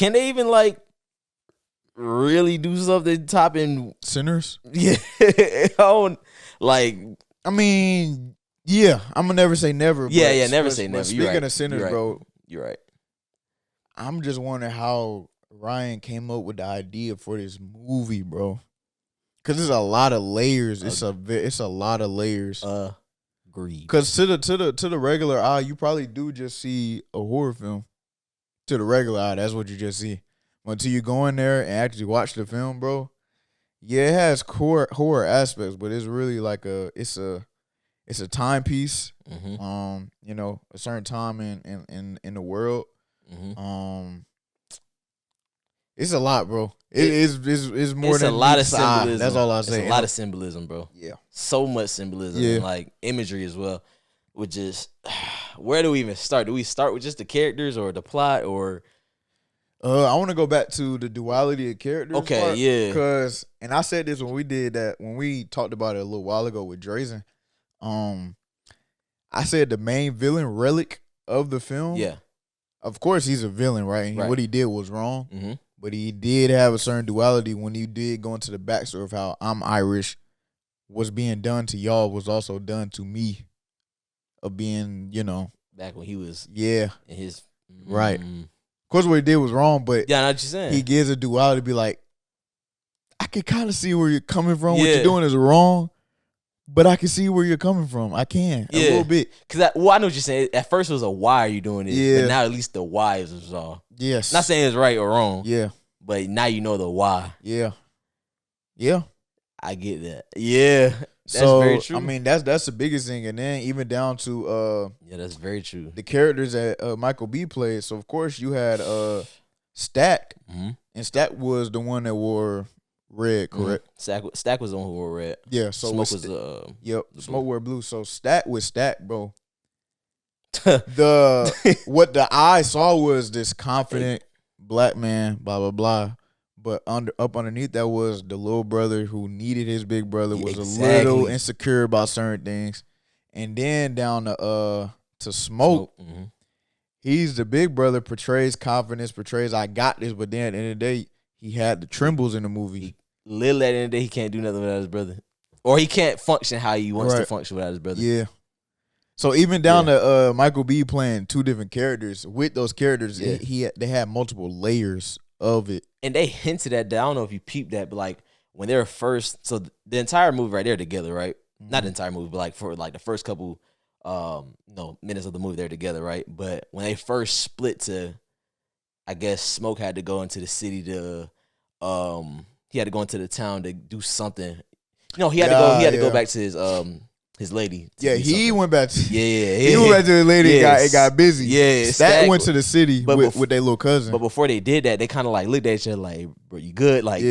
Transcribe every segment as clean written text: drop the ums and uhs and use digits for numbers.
can they even like really do something topping Sinners? Yeah. Like, I mean, yeah, I'm gonna never say never. Yeah, never say never. Speaking of Sinners, bro, you're right. I'm just wondering how Ryan came up with the idea for this movie, bro. Cause there's a lot of layers. It's a lot of layers. Agreed. Cause to the regular eye, you probably do just see a horror film. To the regular eye, that's what you just see. Until you go in there and actually watch the film, bro. Yeah, it has horror aspects, but it's really like it's a timepiece. Mm-hmm. You know, a certain time in the world. Mm-hmm. It's a lot, bro. It's more it's than a lot of symbolism. That's all I say. It's a lot of symbolism, bro. Yeah, so much symbolism, yeah. And like imagery as well. Which is, where do we even start? Do we start with just the characters or the plot or? I want to go back to the duality of characters. Okay, part, yeah. Because, and I said this when we talked about it a little while ago with Drazen. I said the main villain, Relic of the film. Yeah. Of course, he's a villain, right? And Right. what he did was wrong. Mm-hmm. But he did have a certain duality when he did go into the backstory of how I'm Irish. What's being done to y'all was also done to me. Of being, you know. Back when he was. Yeah. In his. Right. Of course, what he did was wrong, but Yeah, I know what you're saying. he gives a duality to be like, I can kind of see where you're coming from. What Yeah. you're doing is wrong, but I can see where you're coming from. I can. A little bit. Because I know what you're saying. At first it was a why are you doing this? Yeah. But now at least the why is resolved. Yes. Not saying it's right or wrong. Yeah. But now you know the why. Yeah. Yeah. I get that. Yeah. That's so, very true. I mean, that's the biggest thing. And then even down to yeah, that's very true. the characters that Michael B played. So, of course, you had Stack. Mm-hmm. And Stack was the one that wore red, correct? Mm-hmm. Stack was the one who wore red. Yeah. So Smoke was yep. the Smoke blue. wore blue. So Stack with Stack, bro. What the eye saw was this confident black man, blah blah blah. But up underneath that was the little brother who needed his big brother, was a little insecure about certain things. And then down to Smoke. Mm-hmm. He's the big brother, portrays confidence, portrays I got this, but then at the end of the day, he had the trembles in the movie. Literally at the end of the day, he can't do nothing without his brother. Or he can't function how he wants to function without his brother. Yeah. So even down to Michael B playing two different characters, with those characters, they had multiple layers of it. And they hinted at that. I don't know if you peeped that, but like when they were first, so the entire movie right there together, right? Mm-hmm. Not the entire movie, but like for like the first couple minutes of the movie they're together, right? But when they first split to, I guess Smoke had to go into the city to he had to go into the town to do something. No, he had to go back to his lady. Yeah, he went back to he went back to his lady. It got busy. Yeah, Stack went to the city with their little cousin. But before they did that, they kind of like looked at each other like, "Bro, you good?" Like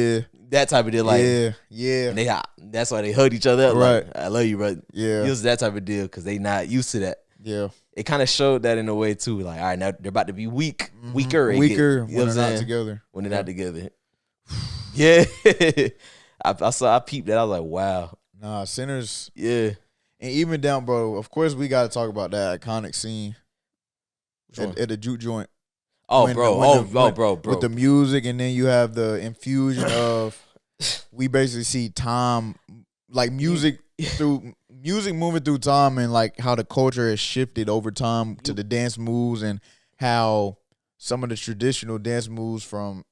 that type of deal. Like yeah. And that's why they hugged each other up. Right. Like, I love you, bro. Yeah, it was that type of deal because they not used to that. Yeah, it kind of showed that in a way too. Like, all right, now they're about to be weaker when they're not together. When they're not together. Yeah, I peeped that. I was like, wow. Nah, Sinners. Yeah. And even down, bro, of course, we got to talk about that iconic scene at the juke joint. Oh, bro. With the music, and then you have the infusion of, we basically see time, like music moving through time, and like how the culture has shifted over time to the dance moves, and how some of the traditional dance moves from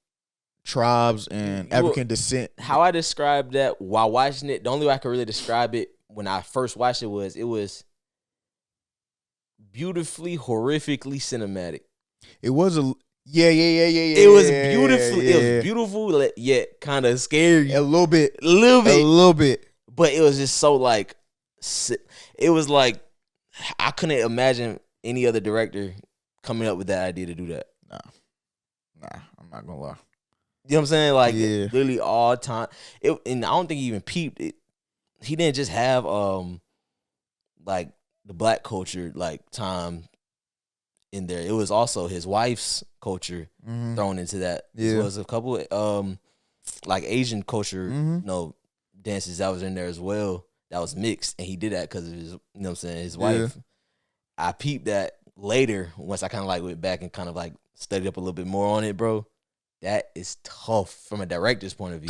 tribes and African descent. How I described that while watching it, the only way I could really describe it when I first watched it was beautifully, horrifically cinematic. It was a It was beautiful. Yeah. It was beautiful, yet kind of scary. A little bit. But it was just so like, it was like I couldn't imagine any other director coming up with that idea to do that. Nah, I'm not gonna lie. You know what I'm saying? Like literally all time. And I don't think he even peeped it. He didn't just have like the black culture like time in there. It was also his wife's culture thrown into that. Yeah. As well as a couple like Asian culture, dances that was in there as well. That was mixed, and he did that because of his, you know what I'm saying, his wife. Yeah. I peeped that later once I kind of like went back and kind of like studied up a little bit more on it, bro. that is tough from a director's point of view.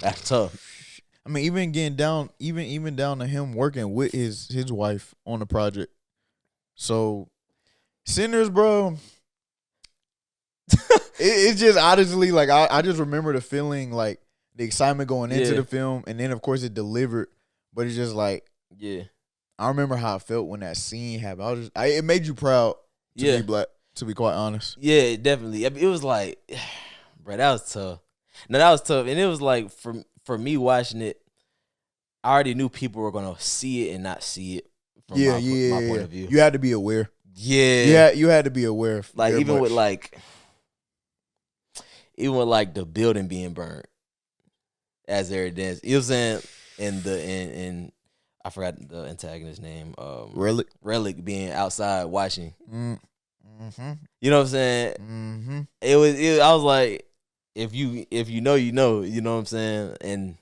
That's tough. I mean, even getting down, even down to him working with his wife on the project. So, Sinners, bro. It's just honestly like I just remember the feeling, like the excitement going into the film, and then of course it delivered. But it's just like, I remember how I felt when that scene happened. It made you proud to be black. To be quite honest, yeah, definitely. I mean, it was like, bro, that was tough. No, that was tough, and it was like for me watching it, I already knew people were gonna see it and not see it from my point of view. You had to be aware. Yeah, you had to be aware. Like even with the building being burned as they're dancing. You know what I'm saying? In I forgot the antagonist's name. Relic being outside watching. Mm-hmm. You know what I'm saying? Mm-hmm. I was like, if you know, you know what I'm saying? And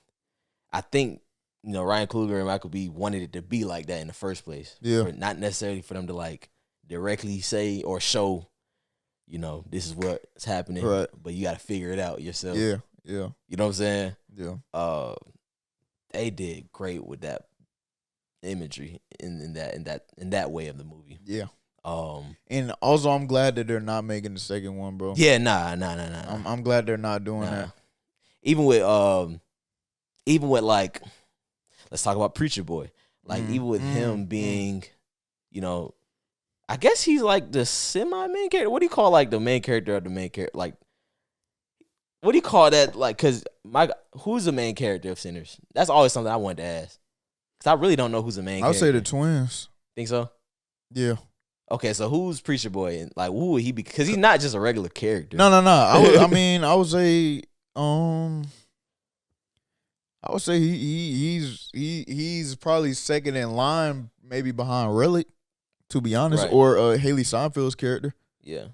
I think, Ryan Coogler and Michael B. wanted it to be like that in the first place. Yeah. Not necessarily for them to like directly say or show, this is what's happening. Right. But you got to figure it out yourself. Yeah. You know what I'm saying? Yeah. They did great with that imagery in that way of the movie. Yeah. And also I'm glad that they're not making the second one, bro. Yeah, nah. I'm glad they're not doing that. Even with like, let's talk about Preacher Boy. Like even with him being, I guess he's like the semi-main character. What do you call like the main character of the main character? Like, what do you call that? Like, cause who's the main character of Sinners? That's always something I wanted to ask. Cause I really don't know who's the main character. I would say the twins. Think so? Yeah. Okay, so who's Preacher Boy? And like, who would he be? Because he's not just a regular character. No. I would say, he's probably second in line, maybe behind Relic, to be honest, right. or Haley Steinfeld's character. Yeah,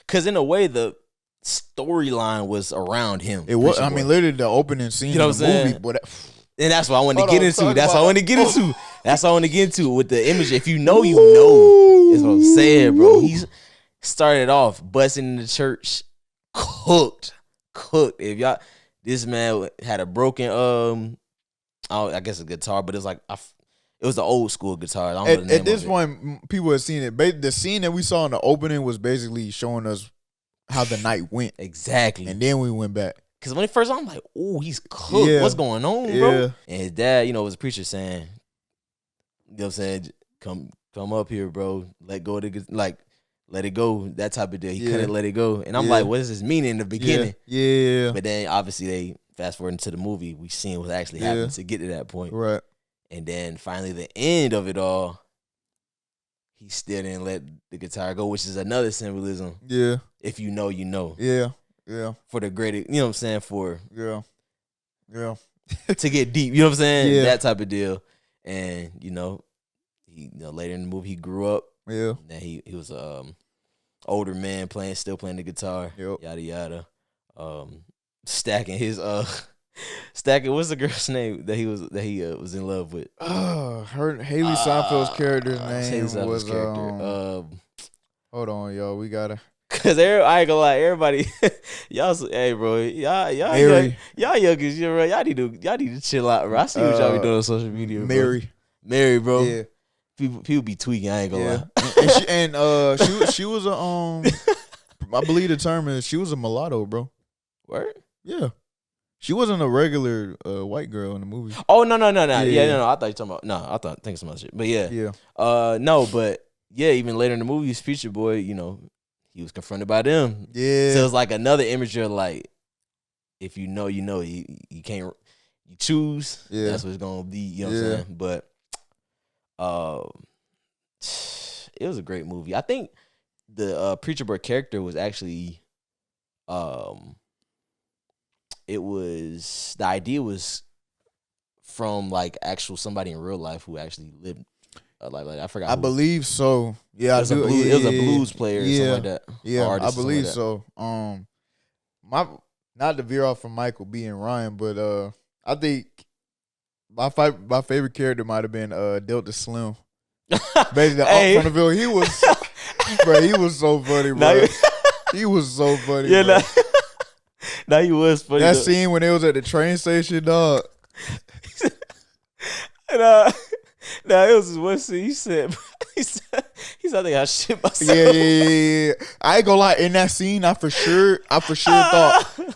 because in a way the storyline was around him. It was. I mean, literally the opening scene of the movie. But and that's what I wanted to get into. That's what I want to get into. That's what I want to get into with the image. If you know, you know. Is what I'm saying, bro. He's started off busting in the church, cooked. If y'all, this man had a broken, I guess a guitar, but it's like it was the old school guitar. I don't know the name at this point, people have seen it. The scene that we saw in the opening was basically showing us how the night went. Exactly, and then we went back. Because when it first, I'm like, "Oh, he's cooked. Yeah. What's going on, bro?" Yeah. And his dad, was a preacher saying, "You know what I'm saying? Come up here, bro. Let go of let it go." That type of deal. He couldn't let it go. And I'm like, what does this mean in the beginning? Yeah. But then obviously they fast forward into the movie. We seen what actually happened to get to that point. Right. And then finally the end of it all, he still didn't let the guitar go, which is another symbolism. Yeah. If you know, you know. Yeah. Yeah. For the greater, you know what I'm saying? For Yeah. to get deep, you know what I'm saying? Yeah. That type of deal. And, he later in the movie he grew up. Yeah. And he was older man still playing the guitar. Yep. Yada yada. Stacking his what's the girl's name that he was in love with? Her Haley Steinfeld's character's name was hold on, y'all. We gotta. Cause I ain't gonna lie, everybody, y'all, hey bro, y'all young as you, bro. Y'all need to chill out, bro. I see what y'all be doing on social media, bro. Mary, bro. Yeah. People be tweaking. I ain't gonna lie. She was a I believe the term is she was a mulatto, bro. Word? Yeah. She wasn't a regular white girl in the movie. Oh no. Yeah, no. I thought you talking about I think some other shit. But yeah. Yeah. No, but yeah, even later in the movie, Preacher Boy, he was confronted by them. Yeah. So it was like another imagery of like, if you know, you know. You can't, you choose. Yeah. That's what it's gonna be. You know what I'm saying? But it was a great movie. I think the Preacher Boy character was actually, the idea was from like actual somebody in real life who actually lived. Like I forgot. I believe so. Yeah, it was a blues player or something like that. Yeah, I believe so. Not to veer off from Michael B and Ryan, but I think my favorite character might have been Delta Slim. Basically, from the film, he was, bro. He was so funny, bro. He was so funny. Yeah, Now he was funny. That scene when it was at the train station, dog. And now it was one scene. He said, I think I shit myself. Yeah. I ain't gonna lie. In that scene, I for sure thought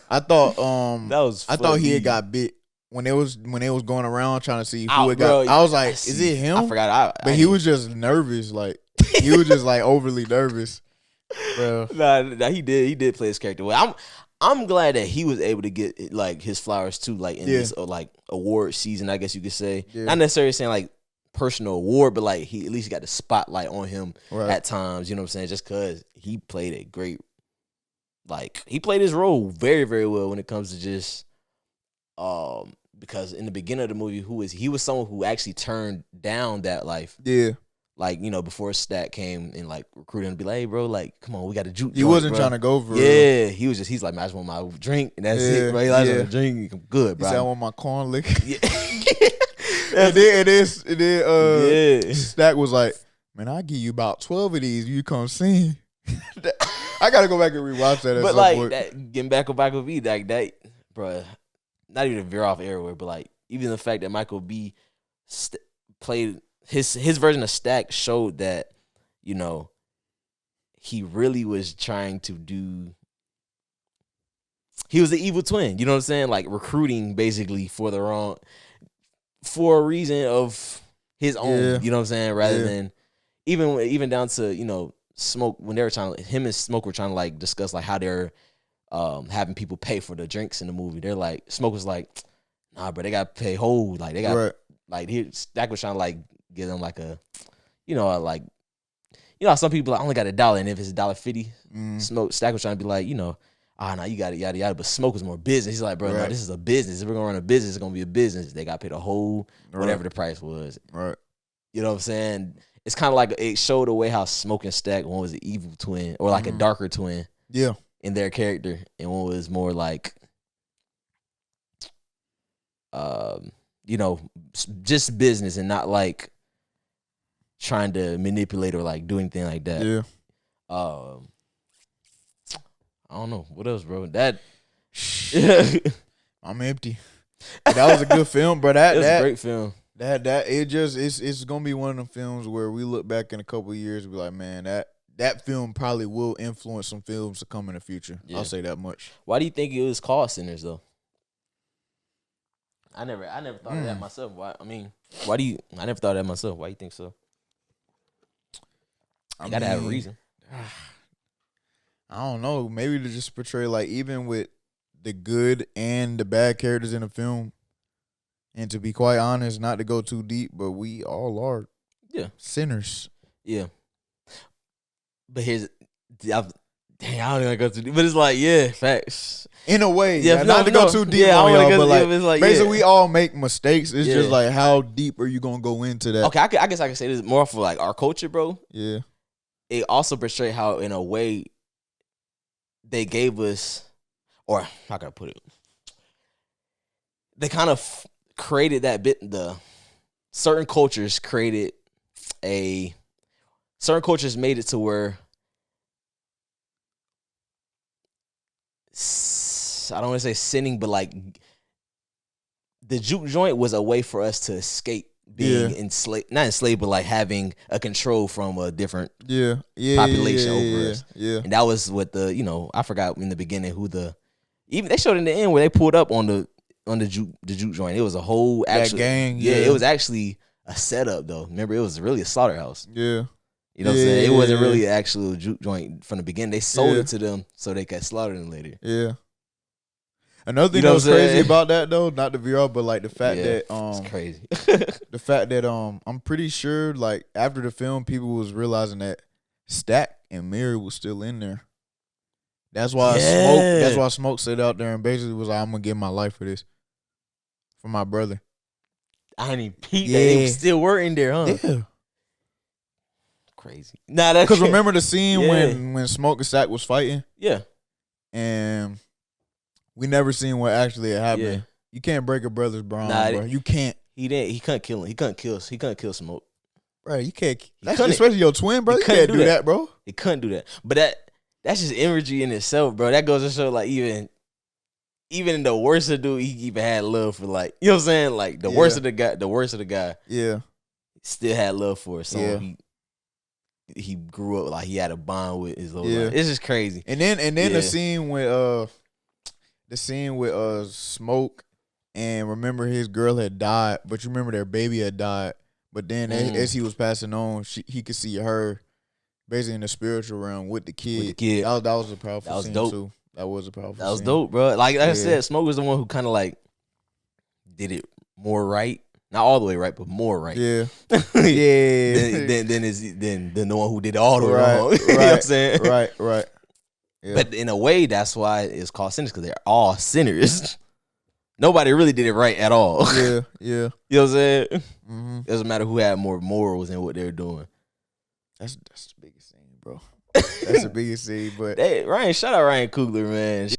that was funny. I thought he had got bit when it was going around trying to see who it got. Bro, I was like, is it him? I forgot. But he was just nervous. Like he was just like overly nervous, bro. Nah, he did play his character well. I'm glad that he was able to get like his flowers too, like in this like award season, I guess you could say. Yeah. Not necessarily saying like personal award, but like he at least got the spotlight on him at times. You know what I'm saying? Just because he played a great, like he played his role very, very well when it comes to just, because in the beginning of the movie, he was someone who actually turned down that life. Yeah. Like, you know, before Stack came and like recruited him to be like, hey, bro, like, come on, we got a juke. He wasn't trying to go for it. Yeah, he's like, man, I just want my drink and that's it, bro. He likes a drink, I'm good, bro. He said, I want my corn lick. Yeah. And then Stack was like, man, I'll give you about 12 of these. You come see. I gotta go back and rewatch that. But like, getting back with me, like that, bro. Not even to veer off everywhere, but like even the fact that Michael B. Played his version of Stack showed that, you know, he really was trying to do. He was the evil twin. You know what I'm saying? Like recruiting basically for a reason of his own. Yeah. You know what I'm saying? Rather than even down to, you know, Smoke, when they were him and Smoke were trying to like discuss like how they're having people pay for the drinks in the movie. They're like, Smoke was like, nah, bro, they got to pay whole. Like they got like Stack was trying to like give them like a, you know, like, you know, how some people like, I only got $1, and if it's $1.50, Smoke Stack was trying to be like, you know, nah, you got it, yada yada. But Smoke is more business. He's like, bro, no, this is a business. If we're gonna run a business, it's gonna be a business. They got to pay the whole whatever the price was. Right. You know what I'm saying? It's kind of like it showed away how Smoke and Stack, one was an evil twin or like a darker twin. Yeah. In their character, and one was more like, you know, just business and not like trying to manipulate or like do anything like that. Yeah. I don't know what else, bro. That I'm empty. But that was a good film, bro. That was a great film. It's gonna be one of them films where we look back in a couple of years and be like, man, that film probably will influence some films to come in the future. Yeah. I'll say that much. Why do you think it was called Sinners though? I never thought of that myself. Why do you? I never thought of that myself. Why do you think so? I gotta have a reason. I don't know. Maybe to just portray like even with the good and the bad characters in the film, and to be quite honest, not to go too deep, but we all are sinners. Yeah. But I don't even go too deep. But it's like, facts. In a way, not to go too deep on y'all, but like basically we all make mistakes. It's just like, how deep are you gonna go into that? Okay, I guess I can say this more for like our culture, bro. Yeah. It also portrayed how, in a way, they gave us, or how can I put it? They kind of created that bit. Certain cultures made it to where, I don't want to say sinning, but like the juke joint was a way for us to escape being enslaved, not enslaved, but like having a control from a different population over us. Yeah. And that was what I forgot in the beginning who even they showed in the end where they pulled up on the juke joint. It was a whole actual gang. Yeah, it was actually a setup though. Remember, it was really a slaughterhouse. Yeah. You know what I'm saying? It wasn't really an actual juke joint from the beginning. They sold it to them so they could slaughter them later. Yeah. Another thing that was crazy about that though, not the VR, but like the fact that it's crazy. The fact that I'm pretty sure like after the film, people was realizing that Stack and Mary was still in there. That's why Smoke sat out there and basically was like, I'm gonna give my life for this, for my brother. I didn't even peep that they still were in there, huh? Yeah. Crazy. Nah, that's because remember the scene when Smoke and Stack was fighting? Yeah. And we never seen what actually had happened. Yeah. You can't break a brother's bond, bro. You can't. He didn't. He couldn't kill him. He couldn't kill Smoke. Bro, you can't. Especially your twin, bro. You can't do that, bro. He couldn't do that. But that's just imagery in itself, bro. That goes to show, like, even even in the worst of dude, he even had love for like, you know what I'm saying? Like the worst of the guy, Yeah. still had love for someone he grew up like he had a bond with his whole life. It's just crazy. And then the scene with Smoke, and remember his girl had died, but you remember their baby had died. But then as he was passing on, he could see her basically in the spiritual realm with the kid. That was a powerful scene dope. too. That was a powerful scene. That was dope, bro. Like I said, Smoke was the one who kind of like did it more right. Not all the way right, but more right. Yeah. Than the one who did it all the way wrong. You know what I'm saying? Right. Yeah. But in a way, that's why it's called sinners, because they're all sinners. Nobody really did it right at all. Yeah. You know what I'm saying? Mm-hmm. It doesn't matter who had more morals in what they're doing. That's the biggest thing, bro. That's the biggest thing. But shout out Ryan Coogler, man.